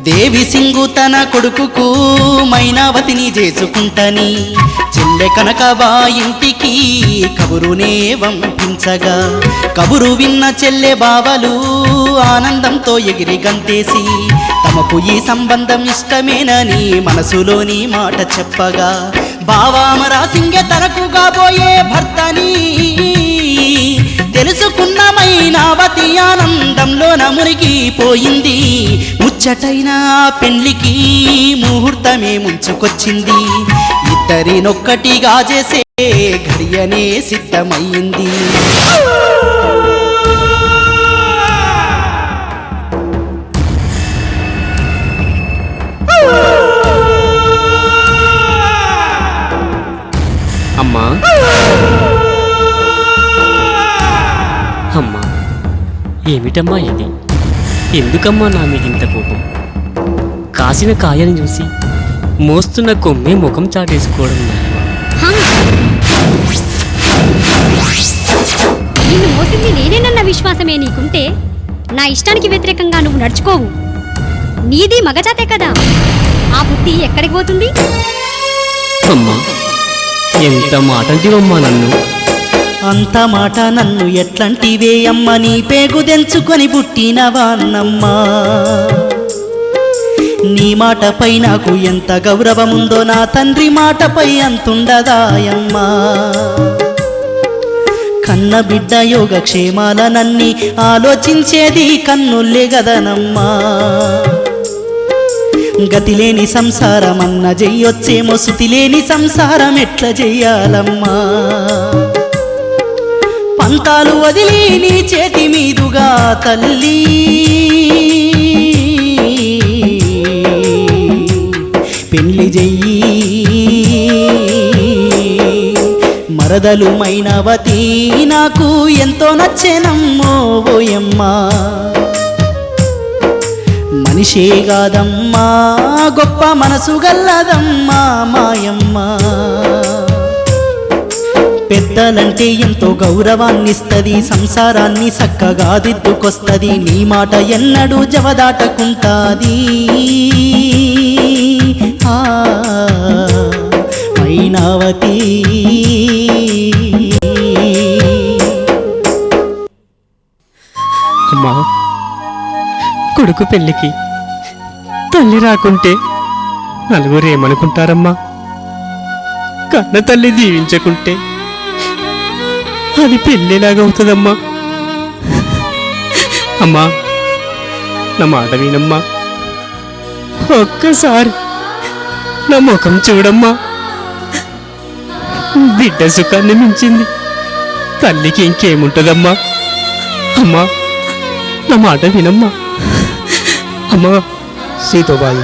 దేవి సింగు తన కొడుకుకు మైనావతిని చేసుకుంటని చెల్లె కనకబా ఇంటికి కబురునే వంపించగా కబురు విన్న చెల్లె బావలు ఆనందంతో ఎగిరి గంతేసి తమకు ఈ సంబంధం ఇష్టమేనని మనసులోని మాట చెప్పగా బావామరా సింగె తనకు కాబోయే భర్తని తెలుసుకున్న మైనావతి ఆనందంలోన మునిగిపోయింది. ముచ్చటైన పెళ్లికి ముహూర్తమే ముంచుకొచ్చింది. ఇద్దరినొక్కటిగా చేసే ఘడియనే సిద్ధమయ్యింది. అమ్మా అమ్మా, ఏమిటమ్మా ఇది? ఎందుకమ్మా నా మీద ఇంత కోపం? కాసిన కాయని చూసి మోస్తున్న కొమ్మే ముఖం చాటేసుకోవడం నిన్ను మోసింది నేనేనన్న విశ్వాసమే నీకుంటే నా ఇష్టానికి వ్యతిరేకంగా నువ్వు నడుచుకోవు. నీది మగజాతే కదా, ఆ బుద్ధి ఎక్కడికి పోతుంది? అమ్మా, ఎంత మాటంటివమ్మా నన్ను? అంత మాట నన్ను ఎట్లంటివే అమ్మ, నీ పేగు దెంచుకొని పుట్టినవాన్నమ్మా. నీ మాటపై నాకు ఎంత గౌరవముందో నా తండ్రి మాటపై అంతుండదాయమ్మా. కన్న బిడ్డ యోగక్షేమాలనన్నీ ఆలోచించేది కన్నుల్లే గదనమ్మా. గతిలేని సంసారమన్న చెయ్యొచ్చేమో, శృతిలేని సంసారం ఎట్లా చెయ్యాలమ్మా. పంతాలు వదిలి నీ చేతి మీదుగా తల్లి పెళ్లి చెయ్యి. మరదలు మైనావతి నాకు ఎంతో నచ్చేనమ్మో ఓయమ్మా. మనిషే కాదమ్మా, గొప్ప మనసు గల్లదమ్మా మాయమ్మ. పెద్దలంటే ఎంతో గౌరవాన్నిస్తది, సంసారాన్ని చక్కగా దిద్దుకొస్తది. నీ మాట ఎన్నడూ జవదాటకుంటాది. మైనావతి అమ్మా, కొడుకు పెళ్లికి తల్లి రాకుంటే నలుగురు ఏమనుకుంటారమ్మా? కన్న తల్లి దీవించకుంటే అది పెళ్ళిలాగవుతుందమ్మా. అమ్మా, నా మాట వినమ్మా. ఒక్కసారి నా ముఖం చూడమ్మా. బిడ్డ సుఖాన్ని మించింది తల్లికి ఇంకేముంటుందమ్మా. అమ్మా, నా మాట వినమ్మా. అమ్మా. సీతోబాయి,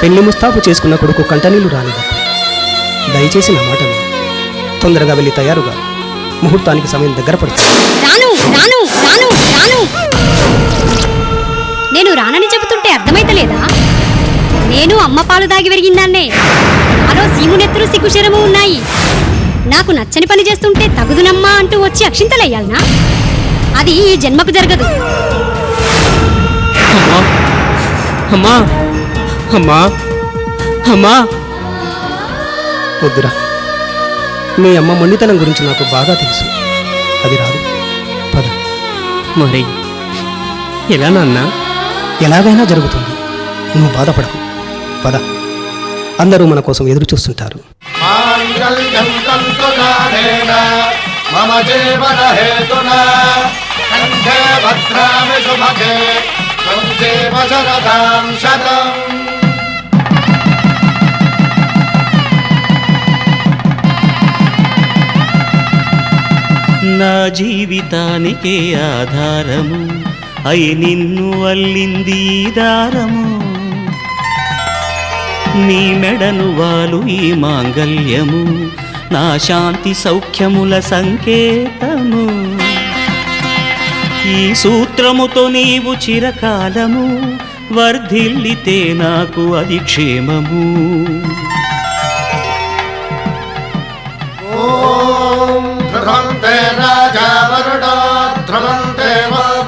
పెళ్లి ముస్తాబు చేసుకున్న కొడుకు కంటనీళ్లు రానివ్వకు. దయచేసి నా మాట విను. తొందరగా వెళ్ళి తయారుగా, ముహూర్తానికి సమయం దగ్గర పడుతుంది. రాను రాను రాను రాను నేను రానని చెబుతుంటే అర్థమైతలేదా? నేను అమ్మ పాలు దాగి పెరిగిందాన్నే. నాలో సీమునెత్తురు సిగ్గుశరము ఉన్నాయి. నాకు నచ్చని పని చేస్తుంటే తగుదునమ్మా అంటూ వచ్చి అక్షింతలయ్యాలనా? అది ఈ జన్మకు జరగదు. అమ్మా అమ్మా అమ్మా. వద్దురా, మీ అమ్మ మొండితనం గురించి నాకు బాగా తెలుసు. అది రాదు. పద. మరి ఎలా నాన్నా? ఎలాగైనా జరుగుతుంది, నువ్వు బాధపడకు. పద, అందరూ మన కోసం ఎదురు చూస్తుంటారు. నా జీవితానికే ఆధారము అయి నిన్ను అల్లింది దారము. నీ మెడను వాలు ఈ మాంగల్యము, నా శాంతి సౌఖ్యముల సంకేతము. ఈ సూత్రముతో నీవు చిరకాలము వర్ధిల్లితే నాకు అది క్షేమము. ధ్రువంతే రాజా వరుడో ధ్రువంతే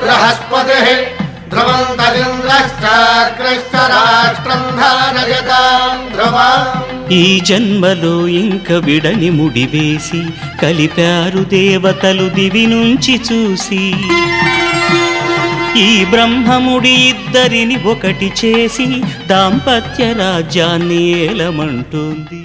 బృహస్పతి ధ్రువంతరింద్ర శ్రేయశ్చాగ్రశ్చ రాష్ట్రం ధారయతాం ధ్రువా. ఈ జన్మలో ఇంక విడని ముడివేసి కలిపారు దేవతలు దివి నుంచి చూసి. ఈ బ్రహ్మముడి ఇద్దరిని ఒకటి చేసి దాంపత్య రాజ్యాన్ని ఏలమంటుంది.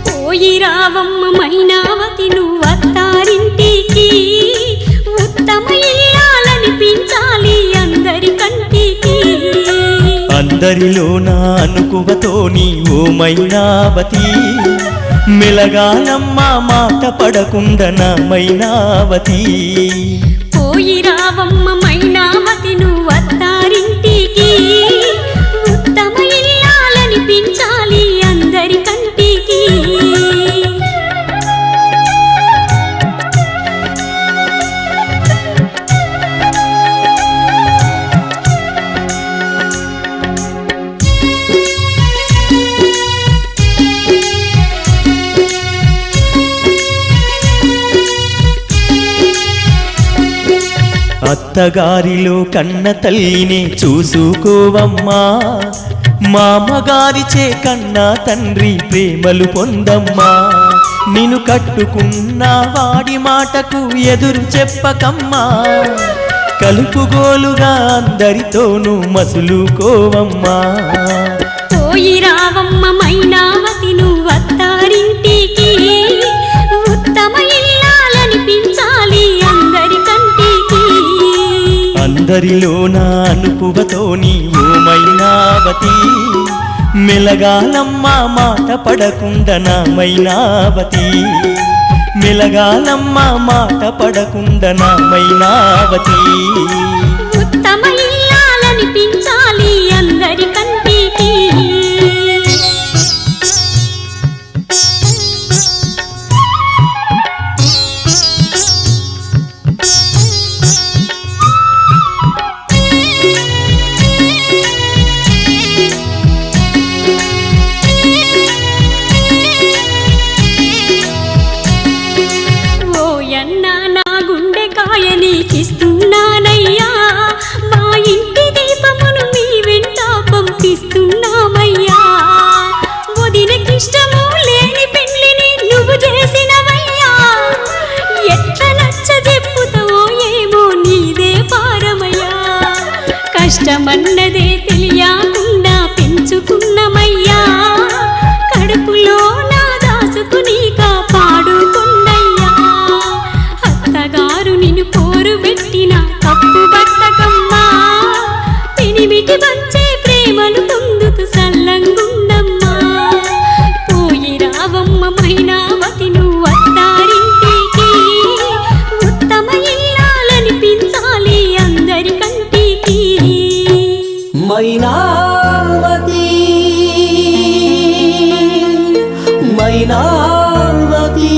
పోయి రావమ్మ మైనావతి నువ్వత్తారింటికి, ఉత్తమ ఇల్లాలనిపించాలి అందరి కంటికి. అందరిలోన అనుకువతో నీ ఓ మైనావతి, మెలగాలమ్మ మాట పడకుండా నా మైనావతి. పోయి రావమ్మ మైనావతి నువ్వత్తారింటికి, ఉత్తమ ఇల్లాలనిపించాలి అందరి కంటికి. అత్తగారిలో కన్న తల్లినే చూసుకోవమ్మా, మామగారిచే కన్నా తండ్రి ప్రేమలు పొందమ్మా. నిన్ను కట్టుకున్న వాడి మాటకు ఎదురు చెప్పకమ్మా, కలుపుగోలుగా అందరితోనూ మసులుకోవమ్మా. పోయి రావమ్మ మైనావతి నువ్వత్తారింటికి, ఉత్తమ ఇల్లాలనిపించాలి అందరి కంటికి. అందరిలోన అనుకువతో నీ ఓ మైనావతి, మెలగాలమ్మ మాట పడకుండా నా మైనావతి. మెలగాలమ్మ మాట పడకుండా నా మైనావతి. ఉత్తమ ఇల్లాలనిపించాలి అందరి కంటికి. ఓయన్న నా గుండెకాయ నీకిస్తున్నానయ్యా, మా ఇంటి దీపమును మీ వెంట పంపిస్తున్నామయ్యా. వదినకిష్టము లేని పెళ్లిని నువ్వు చేసినవయ్యా, ఎట్లా నచ్చ చెప్పుతావో ఏమో నీదే పారమయ్యా. కష్టమన్నదే తెలియకుండా పెంచుకున్నమయ్యా, కడుపులో నా దాసుకుని కాపాడుకున్నయ్యా. అత్తగారు నిన్ను పోరు పెట్టిన తప్పు బట్టకమ్మా, పెనిమిటి వచ్చే ప్రేమలు పొందుతూ సల్లంగుండమ్మా. పోయి రావమ్మ మైనావతి నువ్వత్తారింటికి, ఉత్తమ ఇల్లాలనిపించాలి అందరి కంటికి. మైనావతి మైనావతి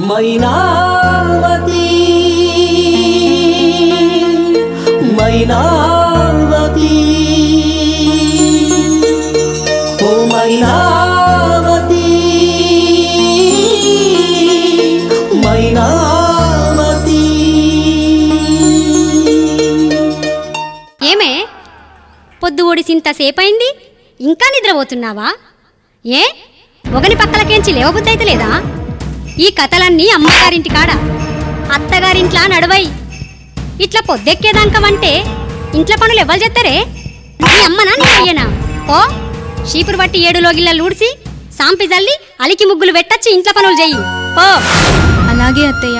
మైనావతి మైనావతి ఓ మైనావతి మైనావతి. ఏమే పొద్దు ఒడిసింతసేపైంది ఇంకా నిద్రపోతున్నావా? ఏ ఒకని పక్కలకేంచి లేవబుద్దైతే లేదా? ఈ కథలన్నీ అమ్మగారింటి కాడ, అత్తగారింట్లా నడవై. ఇట్లా పొద్దెక్కేదానికమంటే ఇంట్లో పనులు ఎవ్వరు చేస్తారే? నీ అమ్మనా నీ అయ్యనా? ఓ చీపురు బట్టి 7 లోగిళ్ళలు ఊడ్చి సాంపి జల్లి అలికి ముగ్గులు పెట్టచ్చి ఇంట్లో పనులు చెయ్యి. ఓ అలాగే అత్తయ్య.